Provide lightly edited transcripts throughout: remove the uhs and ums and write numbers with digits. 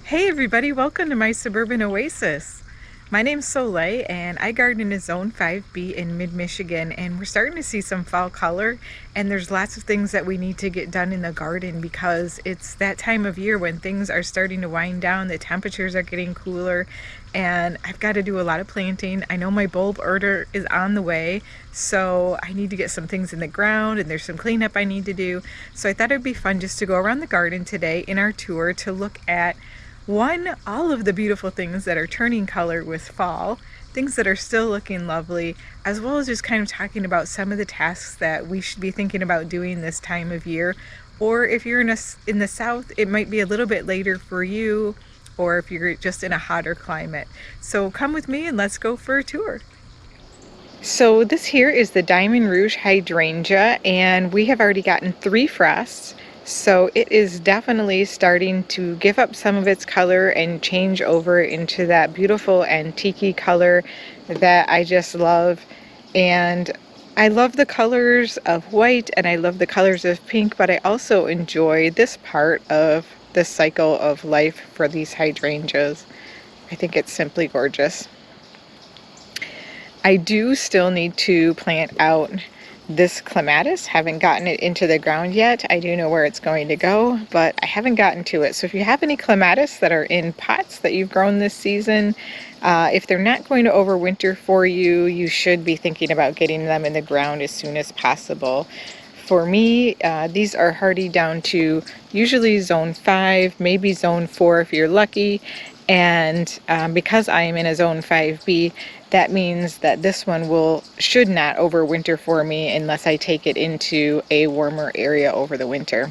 Hey everybody, welcome to my Suburban Oasis. My name's Soleil and I garden in Zone 5B in mid-Michigan, and we're starting to see some fall color, and there's lots of things that we need to get done in the garden because it's that time of year when things are starting to wind down, the temperatures are getting cooler, and I've got to do a lot of planting. I know my bulb order is on the way, so I need to get some things in the ground and there's some cleanup I need to do. So I thought it'd be fun just to go around the garden today in our tour to look at all of the beautiful things that are turning color with fall, things that are still looking lovely, as well as just kind of talking about some of the tasks that we should be thinking about doing this time of year. Or if you're in the south, it might be a little bit later for you, or if you're just in a hotter climate. So come with me and let's go for a tour. So this here is the Diamond Rouge Hydrangea, and we have already gotten 3 frosts. So it is definitely starting to give up some of its color and change over into that beautiful antique color that I just love. And I love the colors of white and I love the colors of pink, but I also enjoy this part of the cycle of life for these hydrangeas. I think it's simply gorgeous. I do still need to plant out this clematis. Haven't gotten it into the ground yet. I do know where it's going to go, but I haven't gotten to it. So if you have any clematis that are in pots that you've grown this season, if they're not going to overwinter for you, you should be thinking about getting them in the ground as soon as possible. For me, these are hardy down to usually zone 5, maybe zone 4 if you're lucky. And because I am in a zone 5B, that means that this one should not overwinter for me unless I take it into a warmer area over the winter.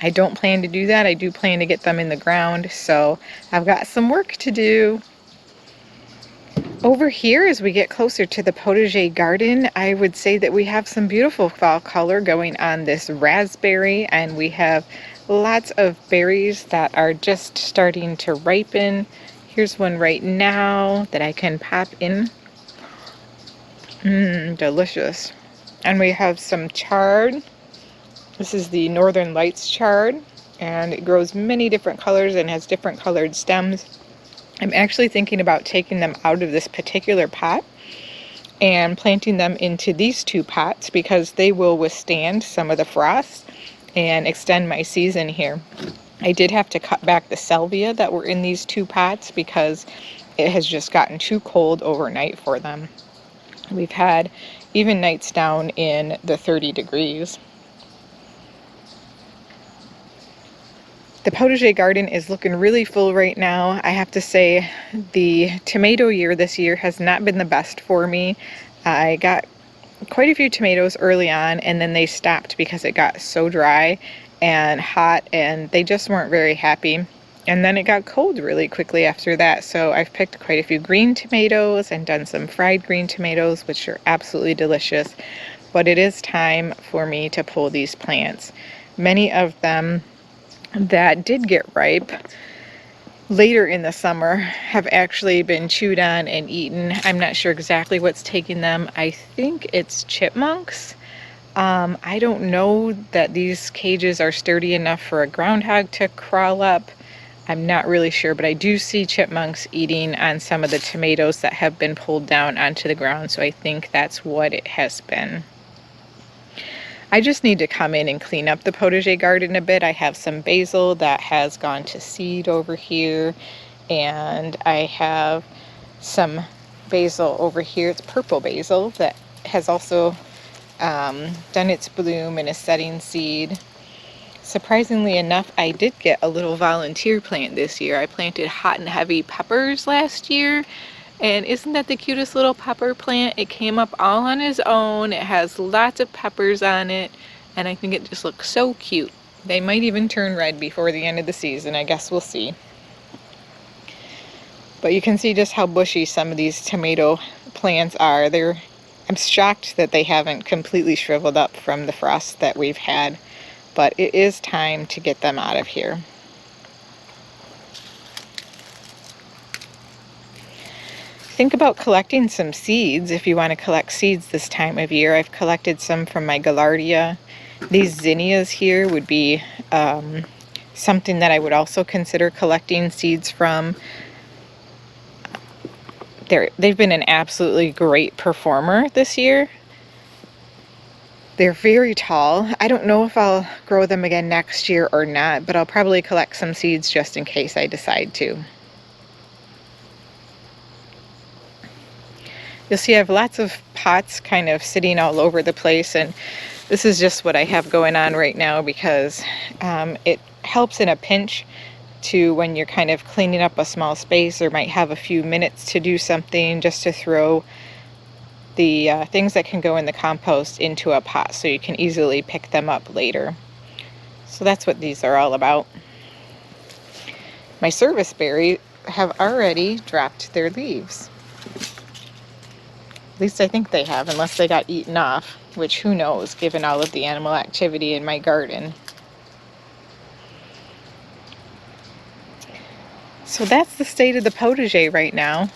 I don't plan to do that. I do plan to get them in the ground, so I've got some work to do. Over here, as we get closer to the potager garden, I would say that we have some beautiful fall color going on this raspberry, and we have lots of berries that are just starting to ripen. Here's one right now that I can pop in. Delicious. And we have some chard. This is the Northern Lights chard, and it grows many different colors and has different colored stems. I'm actually thinking about taking them out of this particular pot and planting them into these 2 pots because they will withstand some of the frost and extend my season here. I did have to cut back the salvia that were in these 2 pots because it has just gotten too cold overnight for them. We've had even nights down in the 30 degrees. The potager garden is looking really full right now. I have to say the tomato year this year has not been the best for me. I got quite a few tomatoes early on, and then they stopped because it got so dry and hot and they just weren't very happy. And then it got cold really quickly after that. So I've picked quite a few green tomatoes and done some fried green tomatoes, which are absolutely delicious. But it is time for me to pull these plants. Many of them that did get ripe later in the summer have actually been chewed on and eaten. I'm not sure exactly what's taking them. I think it's chipmunks. I don't know that these cages are sturdy enough for a groundhog to crawl up. I'm not really sure, but I do see chipmunks eating on some of the tomatoes that have been pulled down onto the ground, so I think that's what it has been. I just need to come in and clean up the potager garden a bit. I have some basil that has gone to seed over here, and I have some basil over here. It's purple basil that has also done its bloom and is setting seed. Surprisingly enough, I did get a little volunteer plant this year. I planted hot and heavy peppers last year. And isn't that the cutest little pepper plant? It came up all on its own. It has lots of peppers on it, and I think it just looks so cute. They might even turn red before the end of the season. I guess we'll see. But you can see just how bushy some of these tomato plants are. I'm shocked that they haven't completely shriveled up from the frost that we've had, but it is time to get them out of here. Think about collecting some seeds if you want to collect seeds this time of year. I've collected some from my gaillardia. These zinnias here would be something that I would also consider collecting seeds from. They've been an absolutely great performer this year. They're very tall. I don't know if I'll grow them again next year or not, but I'll probably collect some seeds just in case I decide to. You'll see I have lots of pots kind of sitting all over the place, and this is just what I have going on right now because it helps in a pinch to when you're kind of cleaning up a small space or might have a few minutes to do something, just to throw the things that can go in the compost into a pot so you can easily pick them up later. So that's what these are all about. My service berry have already dropped their leaves. At least I think they have, unless they got eaten off, which who knows given all of the animal activity in my garden. So that's the state of the potager right now.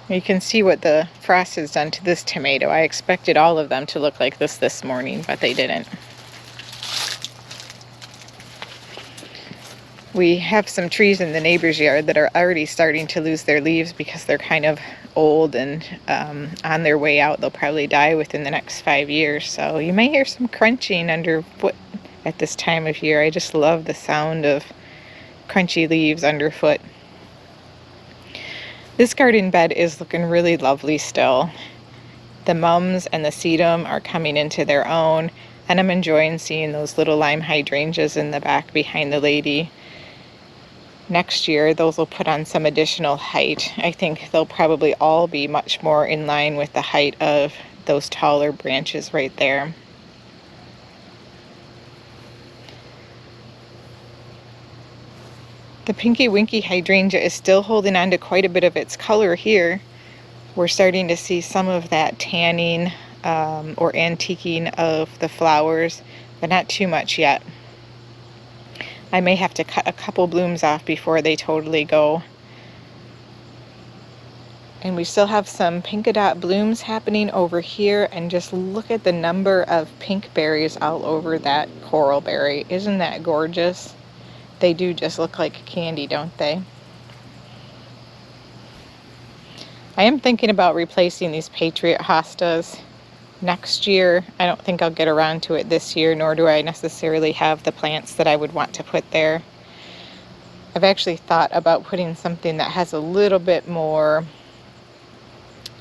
You can see what the frost has done to this tomato. I expected all of them to look like this morning, but they didn't. We have some trees in the neighbor's yard that are already starting to lose their leaves because they're kind of old and on their way out. They'll probably die within the next 5 years. So you may hear some crunching underfoot at this time of year. I just love the sound of crunchy leaves underfoot. This garden bed is looking really lovely still. The mums and the sedum are coming into their own, and I'm enjoying seeing those little lime hydrangeas in the back behind the lady. Next year, those will put on some additional height. I think they'll probably all be much more in line with the height of those taller branches right there. The Pinky Winky hydrangea is still holding on to quite a bit of its color here. We're starting to see some of that tanning or antiquing of the flowers, but not too much yet. I may have to cut a couple blooms off before they totally go. And we still have some polka dot blooms happening over here, and just look at the number of pink berries all over that coral berry. Isn't that gorgeous? They do just look like candy, don't they? I am thinking about replacing these Patriot hostas next year. I don't think I'll get around to it this year, nor do I necessarily have the plants that I would want to put there. I've actually thought about putting something that has a little bit more,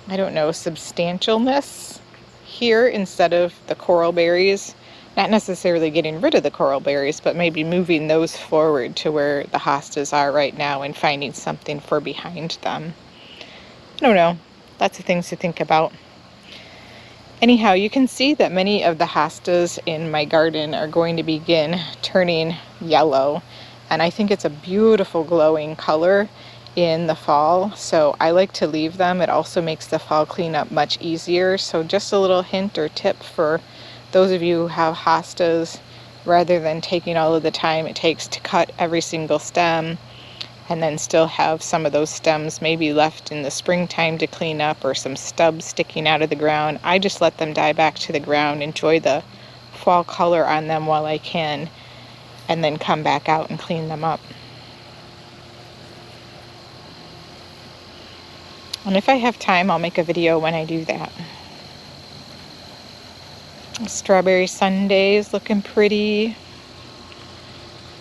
I don't know, substantialness here instead of the coral berries. Not necessarily getting rid of the coral berries, but maybe moving those forward to where the hostas are right now and finding something for behind them. I don't know. Lots of things to think about. Anyhow, you can see that many of the hostas in my garden are going to begin turning yellow, and I think it's a beautiful glowing color in the fall, so I like to leave them. It also makes the fall cleanup much easier. So just a little hint or tip for those of you who have hostas, rather than taking all of the time it takes to cut every single stem and then still have some of those stems maybe left in the springtime to clean up or some stubs sticking out of the ground, I just let them die back to the ground, enjoy the fall color on them while I can, and then come back out and clean them up. And if I have time, I'll make a video when I do that. Strawberry Sundae is looking pretty.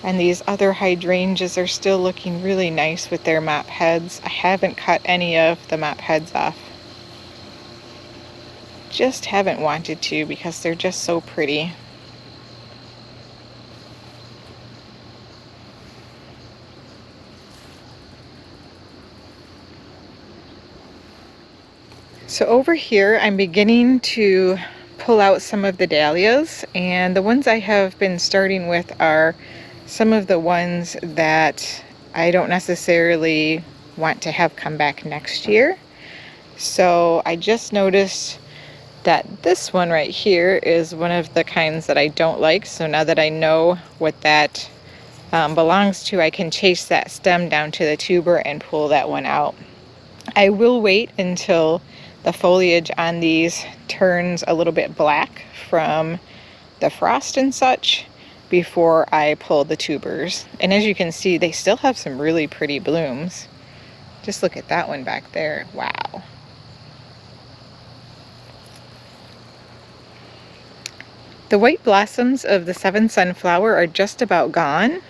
And these other hydrangeas are still looking really nice with their mop heads. I haven't cut any of the mop heads off. Just haven't wanted to because they're just so pretty. So over here, I'm beginning to pull out some of the dahlias, and the ones I have been starting with are some of the ones that I don't necessarily want to have come back next year. So I just noticed that this one right here is one of the kinds that I don't like. So now that I know what that belongs to, I can chase that stem down to the tuber and pull that one out. I will wait until the foliage on these turns a little bit black from the frost and such before I pull the tubers. And as you can see, they still have some really pretty blooms. Just look at that one back there. Wow. The white blossoms of the Seven Sunflower are just about gone.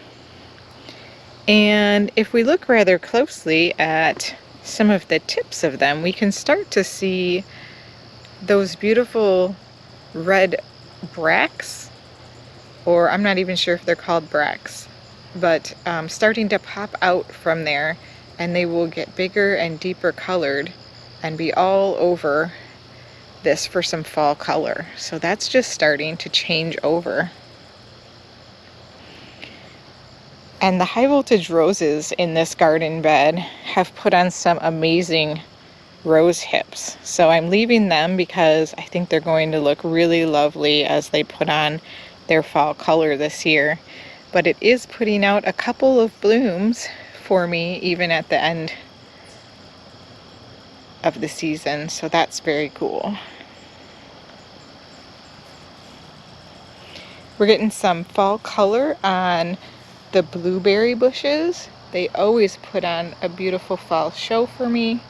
And if we look rather closely at some of the tips of them, we can start to see those beautiful red bracts, or I'm not even sure if they're called bracts, but starting to pop out from there, and they will get bigger and deeper colored and be all over this for some fall color. So that's just starting to change over. And the high voltage roses in this garden bed have put on some amazing rose hips. So I'm leaving them because I think they're going to look really lovely as they put on their fall color this year. But it is putting out a couple of blooms for me even at the end of the season, so that's very cool. We're getting some fall color on the blueberry bushes. They always put on a beautiful fall show for me.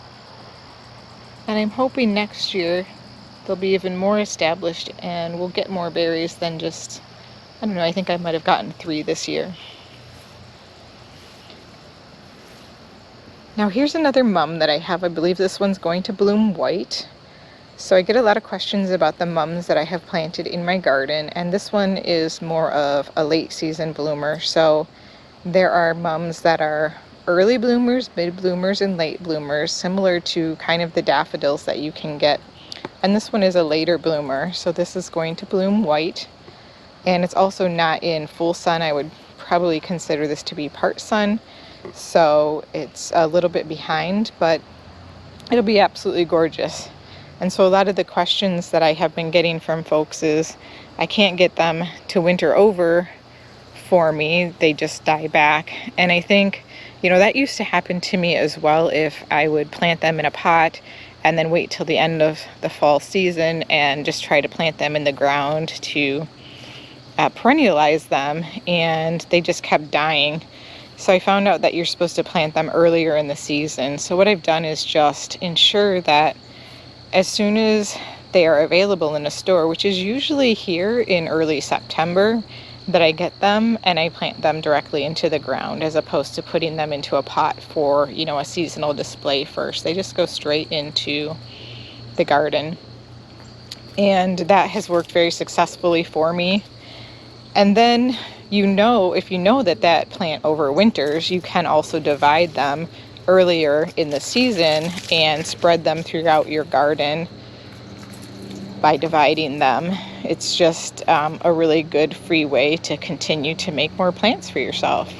And I'm hoping next year they'll be even more established and we'll get more berries than just, I don't know, I think I might have gotten 3 this year. Now here's another mum that I have. I believe this one's going to bloom white. So I get a lot of questions about the mums that I have planted in my garden, and this one is more of a late season bloomer. So there are mums that are early bloomers, mid bloomers, and late bloomers, similar to kind of the daffodils that you can get. And this one is a later bloomer, so this is going to bloom white. And it's also not in full sun. I would probably consider this to be part sun. So it's a little bit behind, but it'll be absolutely gorgeous. And so a lot of the questions that I have been getting from folks is I can't get them to winter over for me. They just die back. And I think, you know, that used to happen to me as well if I would plant them in a pot and then wait till the end of the fall season and just try to plant them in the ground to perennialize them, and they just kept dying. So I found out that you're supposed to plant them earlier in the season. So what I've done is just ensure that as soon as they are available in a store, which is usually here in early September, that I get them and I plant them directly into the ground as opposed to putting them into a pot for, you know, a seasonal display first. They just go straight into the garden. And that has worked very successfully for me. And then, you know, if you know that that plant overwinters, you can also divide them earlier in the season and spread them throughout your garden by dividing them. It's just a really good free way to continue to make more plants for yourself.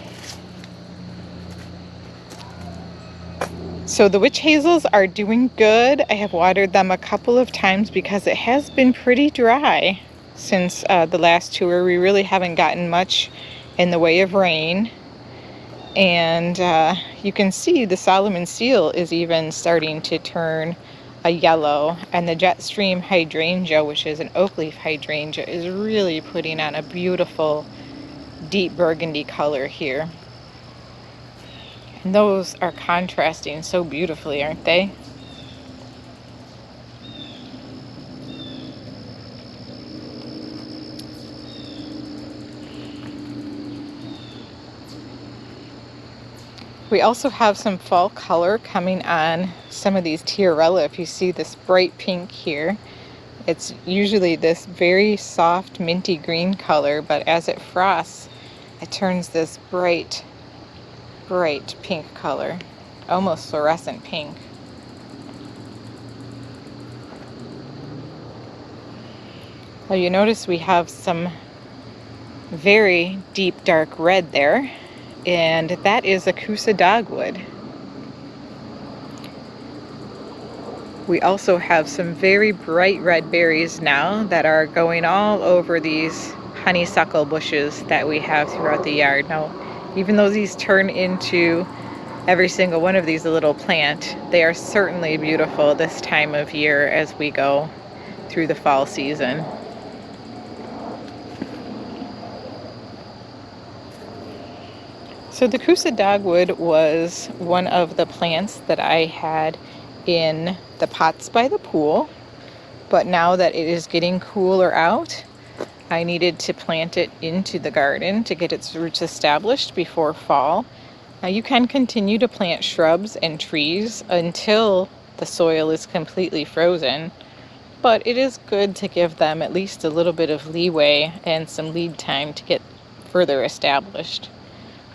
So the witch hazels are doing good. I have watered them a couple of times because it has been pretty dry since the last tour. We really haven't gotten much in the way of rain. And you can see the Solomon seal is even starting to turn a yellow, and the Jetstream Hydrangea, which is an oak leaf hydrangea, is really putting on a beautiful deep burgundy color here. And those are contrasting so beautifully, aren't they? We also have some fall color coming on some of these Tiarella. If you see this bright pink here, it's usually this very soft minty green color, but as it frosts, it turns this bright pink color, almost fluorescent pink. Well, you notice we have some very deep dark red there, and that is a Coosa Dogwood. We also have some very bright red berries now that are going all over these honeysuckle bushes that we have throughout the yard. Now, even though these turn into every single one of these a little plant, they are certainly beautiful this time of year as we go through the fall season. So the Kusa Dogwood was one of the plants that I had in the pots by the pool, but now that it is getting cooler out, I needed to plant it into the garden to get its roots established before fall. Now you can continue to plant shrubs and trees until the soil is completely frozen, but it is good to give them at least a little bit of leeway and some lead time to get further established.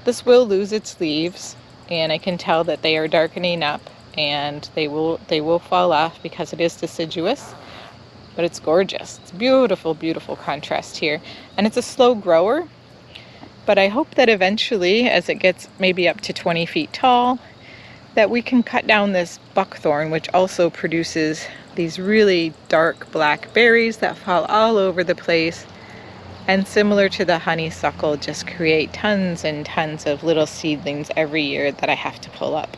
This will lose its leaves, and I can tell that they are darkening up, and they will fall off because it is deciduous, but it's gorgeous. It's beautiful, beautiful contrast here, and it's a slow grower, but I hope that eventually, as it gets maybe up to 20 feet tall, that we can cut down this buckthorn, which also produces these really dark black berries that fall all over the place, and similar to the honeysuckle, just create tons and tons of little seedlings every year that I have to pull up.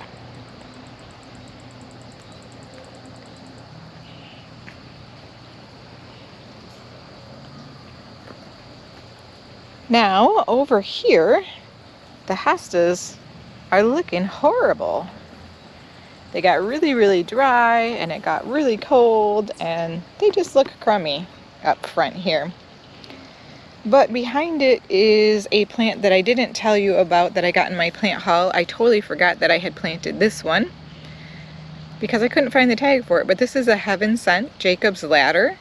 Now over here, the hostas are looking horrible. They got really, really dry, and it got really cold, and they just look crummy up front here. But behind it is a plant that I didn't tell you about that I got in my plant haul. I totally forgot that I had planted this one because I couldn't find the tag for it, but this is a Heaven Sent Jacob's Ladder.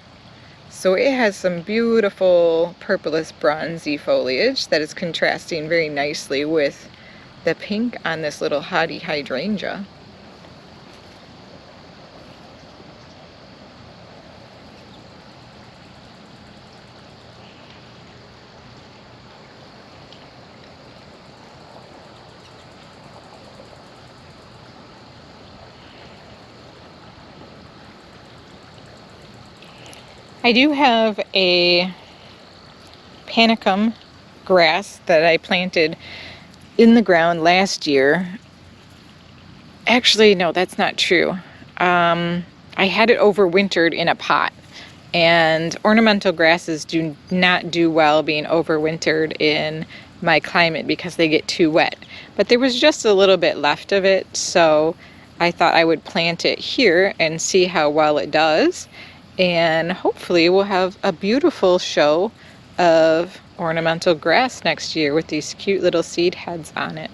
So it has some beautiful purplish bronzy foliage that is contrasting very nicely with the pink on this little haughty hydrangea. I do have a Panicum grass that I planted in the ground last year. Actually, no, that's not true. I had it overwintered in a pot, and ornamental grasses do not do well being overwintered in my climate because they get too wet. But there was just a little bit left of it, so I thought I would plant it here and see how well it does. And hopefully we'll have a beautiful show of ornamental grass next year with these cute little seed heads on it.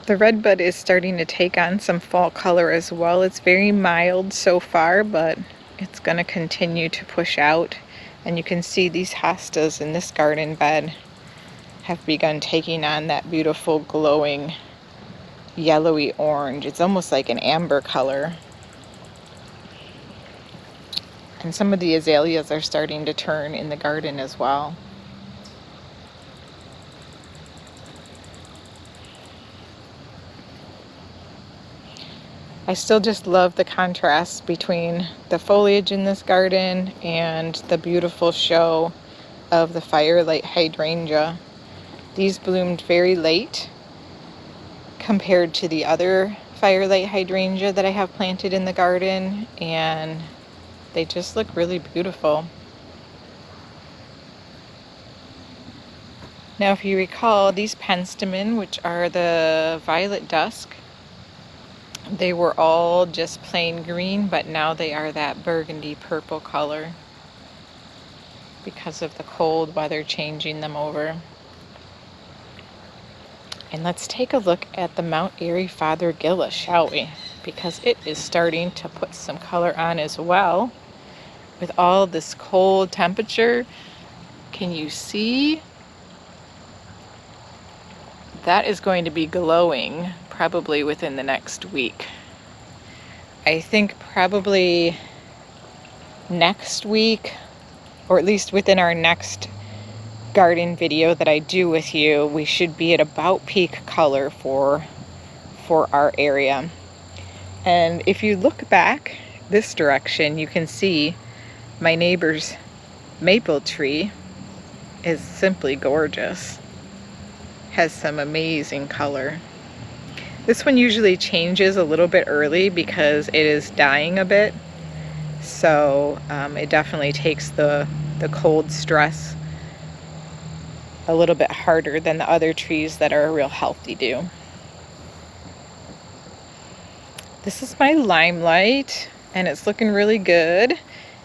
The redbud is starting to take on some fall color as well. It's very mild so far, but it's going to continue to push out. And you can see these hostas in this garden bed have begun taking on that beautiful glowing yellowy orange. It's almost like an amber color. And some of the azaleas are starting to turn in the garden as well. I still just love the contrast between the foliage in this garden and the beautiful show of the firelight hydrangea. These bloomed very late compared to the other firelight hydrangea that I have planted in the garden, and they just look really beautiful. Now, if you recall, these penstemon, which are the violet dusk, they were all just plain green, but now they are that burgundy purple color because of the cold weather changing them over. And let's take a look at the Mount Airy Fothergilla, shall we? Because it is starting to put some color on as well. With all this cold temperature, can you see? That is going to be glowing probably within the next week. I think probably next week, or at least within our next garden video that I do with you, we should be at about peak color for our area. And if you look back this direction, you can see my neighbor's maple tree is simply gorgeous. Has some amazing color. This one usually changes a little bit early because it is dying a bit. So it definitely takes the cold stress a little bit harder than the other trees that are real healthy do. This is my Limelight, and it's looking really good.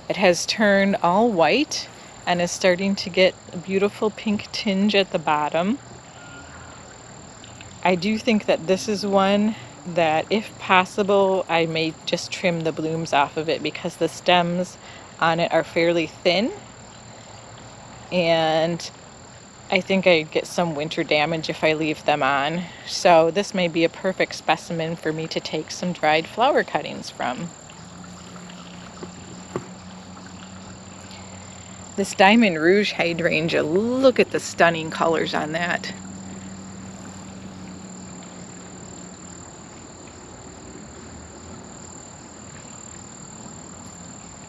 It has turned all white and is starting to get a beautiful pink tinge at the bottom. I do think that this is one that, if possible, I may just trim the blooms off of it because the stems on it are fairly thin, and I think I'd get some winter damage if I leave them on. So this may be a perfect specimen for me to take some dried flower cuttings from. This Diamond Rouge Hydrangea, look at the stunning colors on that.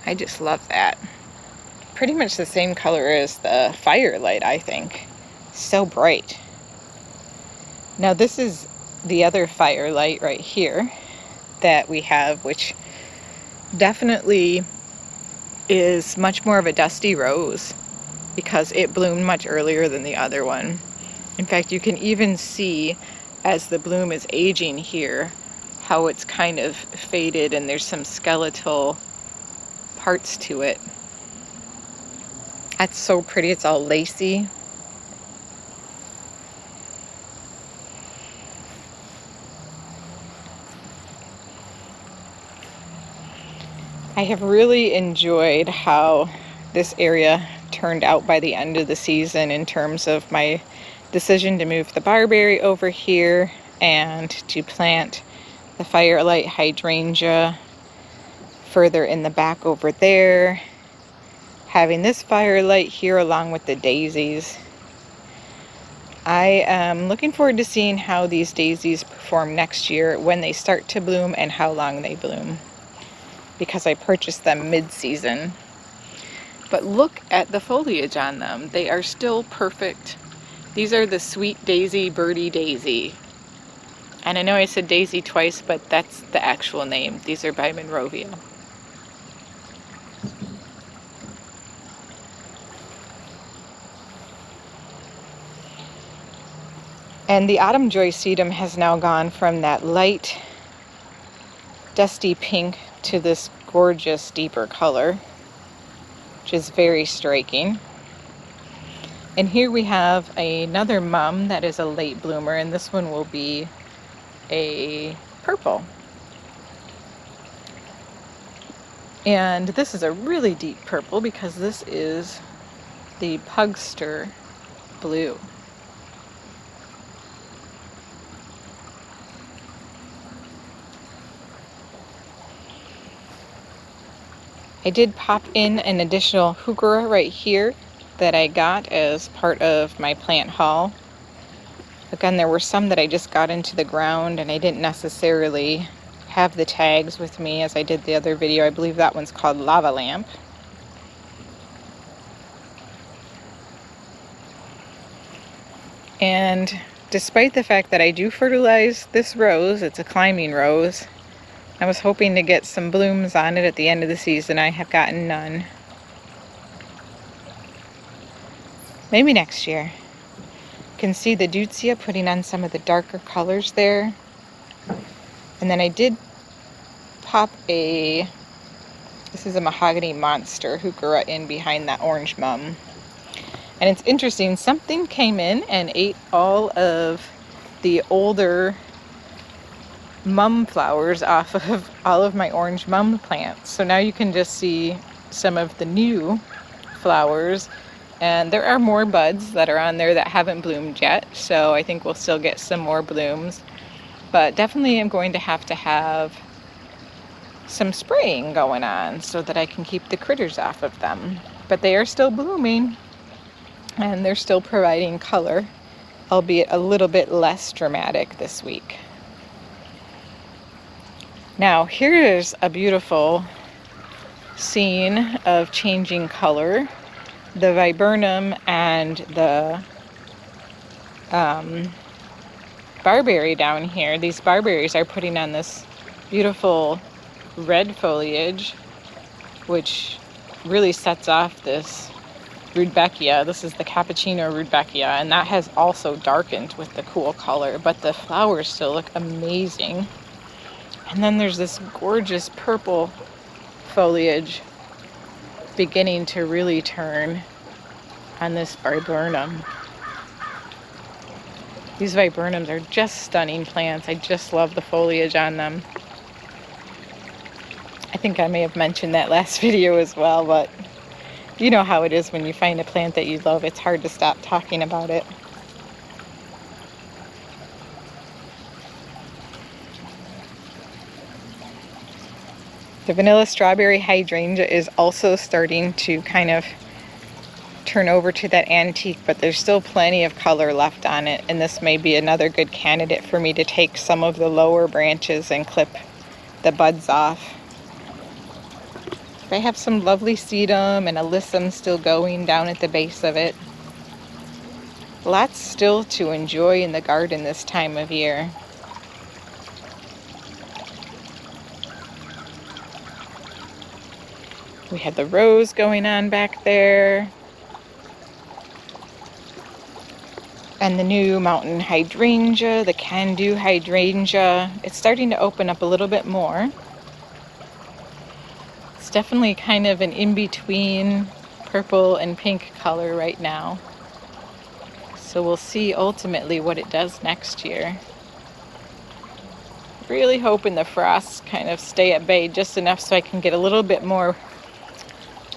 I just love that. Pretty much the same color as the Firelight, I think. So bright. Now this is the other Firelight right here that we have, which definitely is much more of a dusty rose because it bloomed much earlier than the other one. In fact, you can even see as the bloom is aging here how it's kind of faded and there's some skeletal parts to it. That's so pretty. It's all lacy. I have really enjoyed how this area turned out by the end of the season in terms of my decision to move the barberry over here and to plant the Firelight Hydrangea further in the back over there. Having this Firelight here along with the daisies. I am looking forward to seeing how these daisies perform next year when they start to bloom and how long they bloom, because I purchased them mid-season. But look at the foliage on them. They are still perfect. These are the Sweet Daisy Birdie Daisy. And I know I said daisy twice, but that's the actual name. These are by Monrovia. And the Autumn Joy Sedum has now gone from that light dusty pink to this gorgeous deeper color, which is very striking. And here we have another mum that is a late bloomer, and this one will be a purple. And this is a really deep purple because this is the Pugster Blue. I did pop in an additional heuchera right here that I got as part of my plant haul. Again, there were some that I just got into the ground and I didn't necessarily have the tags with me as I did the other video. I believe that one's called Lava Lamp. And despite the fact that I do fertilize this rose, it's a climbing rose, I was hoping to get some blooms on it at the end of the season. I have gotten none. Maybe next year. You can see the Deutzia putting on some of the darker colors there. And then I did pop this is a Mahogany Monster heuchera in behind that orange mum. And it's interesting, something came in and ate all of the older mum flowers off of all of my orange mum plants. So now you can just see some of the new flowers, and there are more buds that are on there that haven't bloomed yet, so I think we'll still get some more blooms. But definitely I'm going to have some spraying going on so that I can keep the critters off of them. But they are still blooming and they're still providing color, albeit a little bit less dramatic this week. Now here's a beautiful scene of changing color. The viburnum and the barberry down here. These barberries are putting on this beautiful red foliage, which really sets off this Rudbeckia. This is the Cappuccino Rudbeckia, and that has also darkened with the cool color, but the flowers still look amazing. And then there's this gorgeous purple foliage beginning to really turn on this viburnum. These viburnums are just stunning plants. I just love the foliage on them. I think I may have mentioned that last video as well, but you know how it is when you find a plant that you love, it's hard to stop talking about it. The vanilla strawberry hydrangea is also starting to kind of turn over to that antique, but there's still plenty of color left on it, and this may be another good candidate for me to take some of the lower branches and clip the buds off. I have some lovely sedum and alyssum still going down at the base of it. Lots still to enjoy in the garden this time of year. We have the rose going on back there. And the new mountain hydrangea, the can-do hydrangea. It's starting to open up a little bit more. It's definitely kind of an in-between purple and pink color right now. So we'll see ultimately what it does next year. Really hoping the frosts kind of stay at bay just enough so I can get a little bit more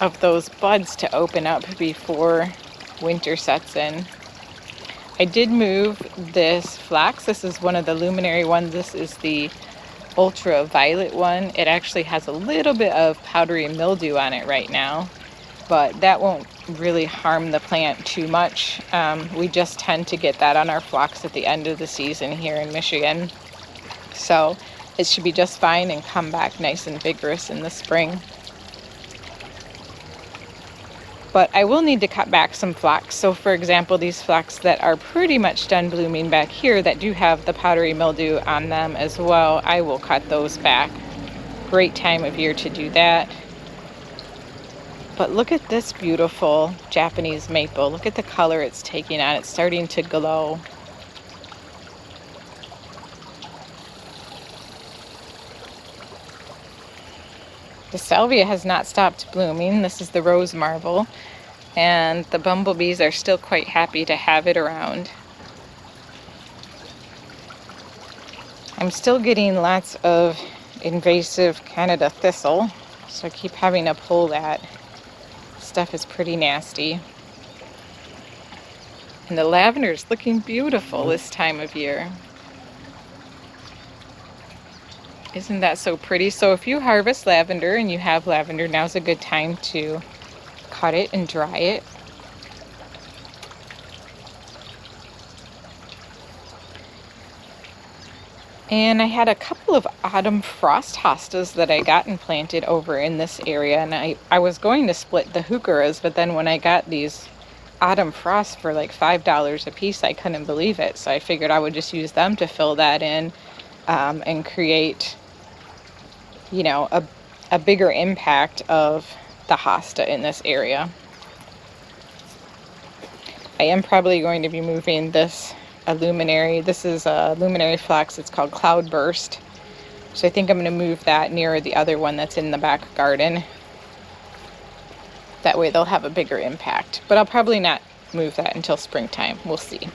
of those buds to open up before winter sets in. I did move this flax. This is one of the luminary ones. This is the ultraviolet one. It actually has a little bit of powdery mildew on it right now, but that won't really harm the plant too much. We just tend to get that on our phlox at the end of the season here in Michigan. So it should be just fine and come back nice and vigorous in the spring. But I will need to cut back some phlox. So for example, these phlox that are pretty much done blooming back here that do have the powdery mildew on them as well, I will cut those back. Great time of year to do that. But look at this beautiful Japanese maple. Look at the color it's taking on. It's starting to glow. The salvia has not stopped blooming. This is the rose marble, and the bumblebees are still quite happy to have it around. I'm still getting lots of invasive Canada thistle, so I keep having to pull that. Stuff is pretty nasty. And the lavender is looking beautiful this time of year. Isn't that so pretty? So if you harvest lavender and you have lavender, now's a good time to cut it and dry it. And I had a couple of autumn frost hostas that I got and planted over in this area, and I was going to split the heucheras, but then when I got these autumn frosts for like $5 a piece, I couldn't believe it. So I figured I would just use them to fill that in and create, you know, a bigger impact of the hosta in this area. I am probably going to be moving this luminary. This is a luminary phlox. It's called Cloudburst. So I think I'm going to move that near the other one that's in the back garden. That way they'll have a bigger impact. But I'll probably not move that until springtime. We'll see.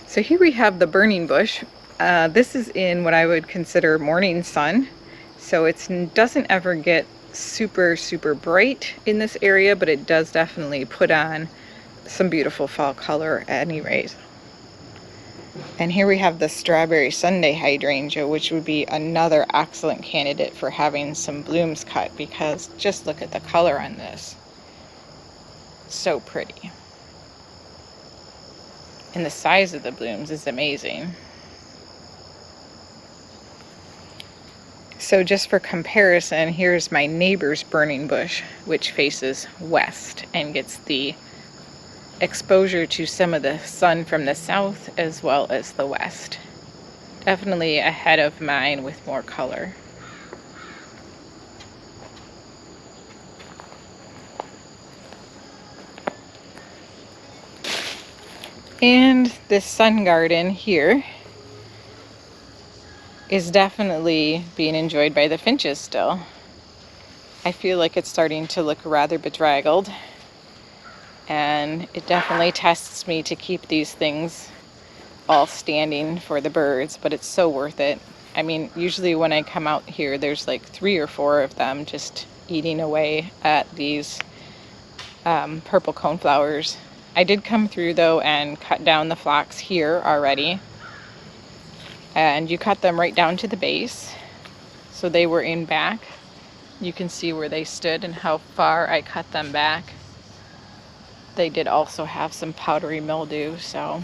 So here we have the burning bush. This is in what I would consider morning sun. So it doesn't ever get super bright in this area, but it does definitely put on some beautiful fall color at any rate. And here we have the strawberry Sundae hydrangea, which would be another excellent candidate for having some blooms cut, because just look at the color on this. So pretty. And the size of the blooms is amazing. So just for comparison, here's my neighbor's burning bush, which faces west and gets the exposure to some of the sun from the south as well as the west. Definitely ahead of mine with more color. And this sun garden here is definitely being enjoyed by the finches still. I feel like it's starting to look rather bedraggled, and it definitely tests me to keep these things all standing for the birds, but it's so worth it. I mean, usually when I come out here, there's like 3 or 4 of them just eating away at these purple coneflowers. I did come through though and cut down the phlox here already, and you cut them right down to the base, so they were in back. You can see where they stood and how far I cut them back. They did also have some powdery mildew, so.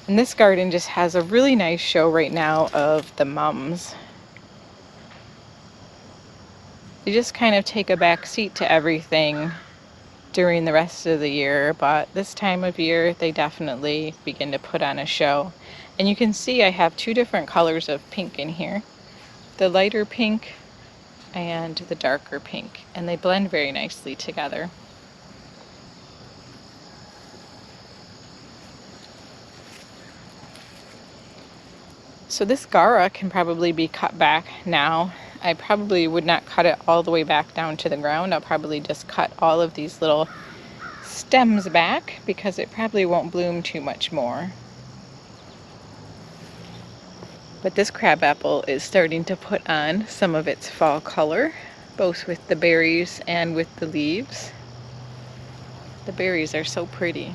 And this garden just has a really nice show right now of the mums. They just kind of take a back seat to everything during the rest of the year, but this time of year they definitely begin to put on a show. And you can see I have 2 different colors of pink in here, the lighter pink and the darker pink, and they blend very nicely together. So this Gara can probably be cut back now. I probably would not cut it all the way back down to the ground. I'll probably just cut all of these little stems back because it probably won't bloom too much more. But this crabapple is starting to put on some of its fall color, both with the berries and with the leaves. The berries are so pretty.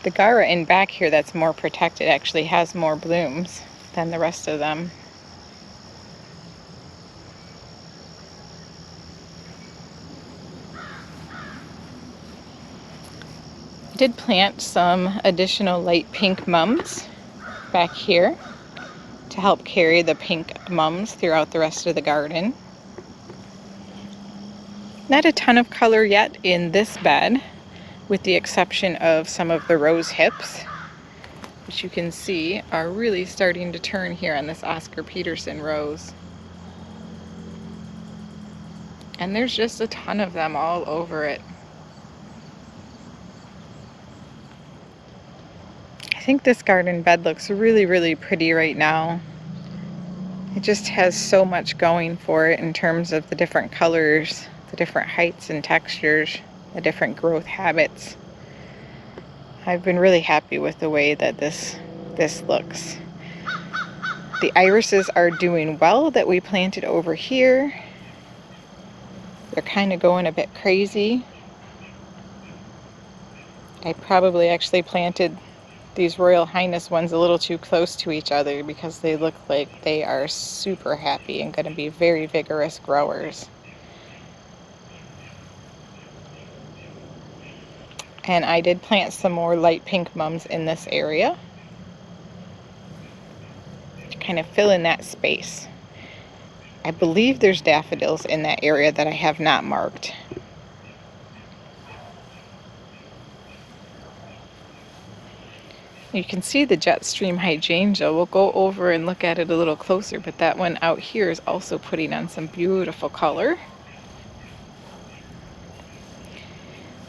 The Gara in back here that's more protected actually has more blooms than the rest of them. I did plant some additional light pink mums back here to help carry the pink mums throughout the rest of the garden. Not a ton of color yet in this bed, with the exception of some of the rose hips, which you can see are really starting to turn here on this Oscar Peterson rose. And there's just a ton of them all over it. I think this garden bed looks really, really pretty right now. It just has so much going for it in terms of the different colors, the different heights and textures, the different growth habits. I've been really happy with the way that this looks. The irises are doing well that we planted over here. They're kind of going a bit crazy. I probably actually planted these Royal Highness ones a little too close to each other because they look like they are super happy and going to be very vigorous growers. And I did plant some more light pink mums in this area to kind of fill in that space. I believe there's daffodils in that area that I have not marked. You can see the Jetstream Hydrangea. We'll go over and look at it a little closer, but that one out here is also putting on some beautiful color.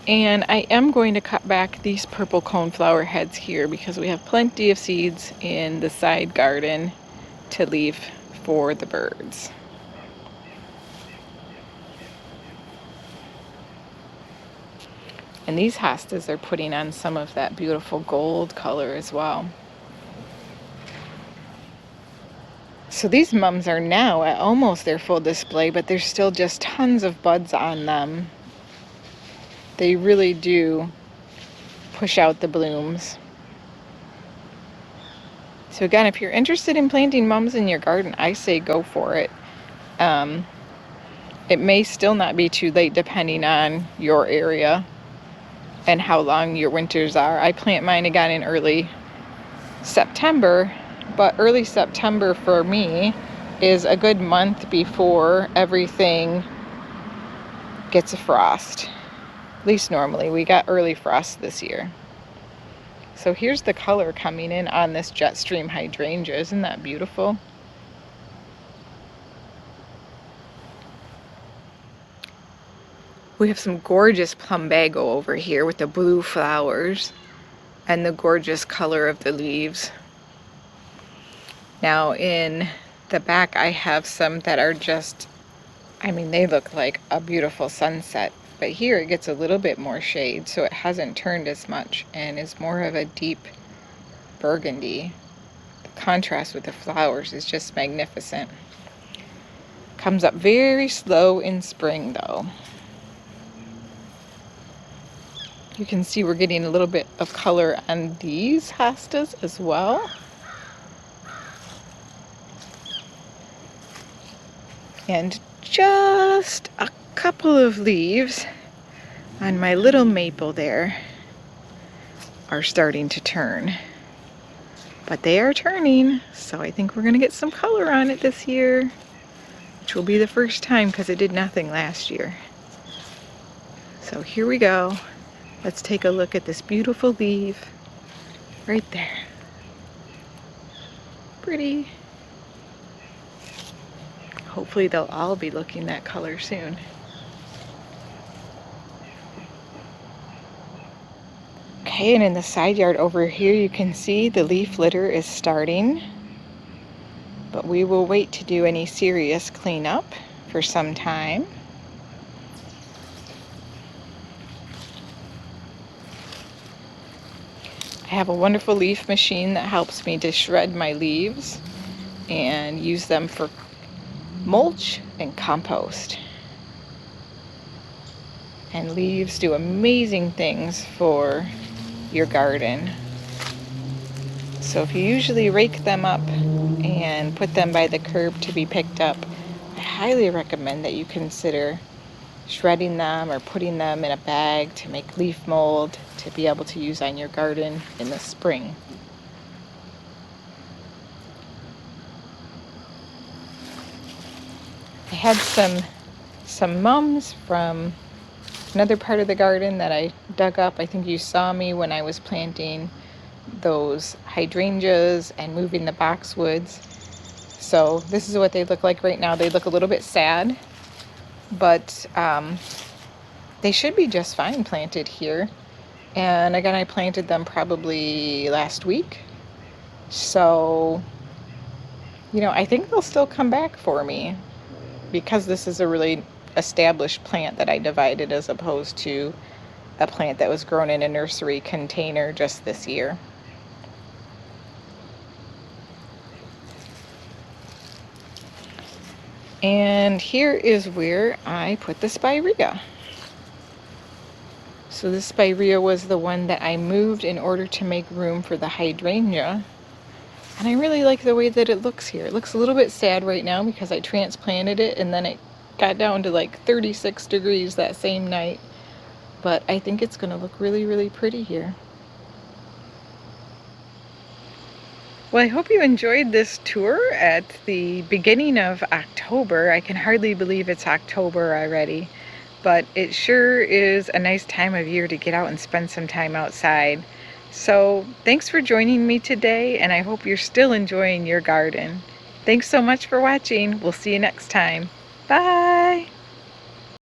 And I am going to cut back these purple coneflower heads here because we have plenty of seeds in the side garden to leave for the birds. And these hostas are putting on some of that beautiful gold color as well. So these mums are now at almost their full display, but there's still just tons of buds on them. They really do push out the blooms. So again, if you're interested in planting mums in your garden, I say go for it. It may still not be too late depending on your area and how long your winters are. I plant mine again in early September, but early September for me is a good month before everything gets a frost. At least normally. We got early frost this year. So here's the color coming in on this Jetstream hydrangea. Isn't that beautiful? We have some gorgeous plumbago over here with the blue flowers and the gorgeous color of the leaves. Now in the back I have some that are just, I mean, they look like a beautiful sunset. But here it gets a little bit more shade, so it hasn't turned as much and is more of a deep burgundy. The contrast with the flowers is just magnificent. Comes up very slow in spring though. You can see we're getting a little bit of color on these hostas as well. And just a couple of leaves on my little maple there are starting to turn. But they are turning, so I think we're going to get some color on it this year, which will be the first time because it did nothing last year. So here we go. Let's take a look at this beautiful leaf right there. Pretty. Hopefully they'll all be looking that color soon. Okay, and in the side yard over here you can see the leaf litter is starting, but we will wait to do any serious cleanup for some time. I have a wonderful leaf machine that helps me to shred my leaves and use them for mulch and compost. And leaves do amazing things for your garden. So if you usually rake them up and put them by the curb to be picked up, I highly recommend that you consider shredding them or putting them in a bag to make leaf mold to be able to use on your garden in the spring. I had some mums from another part of the garden that I dug up. I think you saw me when I was planting those hydrangeas and moving the boxwoods. So this is what they look like right now. They look a little bit sad, but they should be just fine planted here. And again, I planted them probably last week. So, you know, I think they'll still come back for me because this is a really established plant that I divided as opposed to a plant that was grown in a nursery container just this year. And here is where I put the spirea. So this spirea was the one that I moved in order to make room for the hydrangea. And I really like the way that it looks here. It looks a little bit sad right now because I transplanted it and then it got down to like 36 degrees that same night. But I think it's going to look really, really pretty here. Well, I hope you enjoyed this tour at the beginning of October. I can hardly believe it's October already, but it sure is a nice time of year to get out and spend some time outside. So thanks for joining me today, and I hope you're still enjoying your garden. Thanks so much for watching. We'll see you next time. Bye!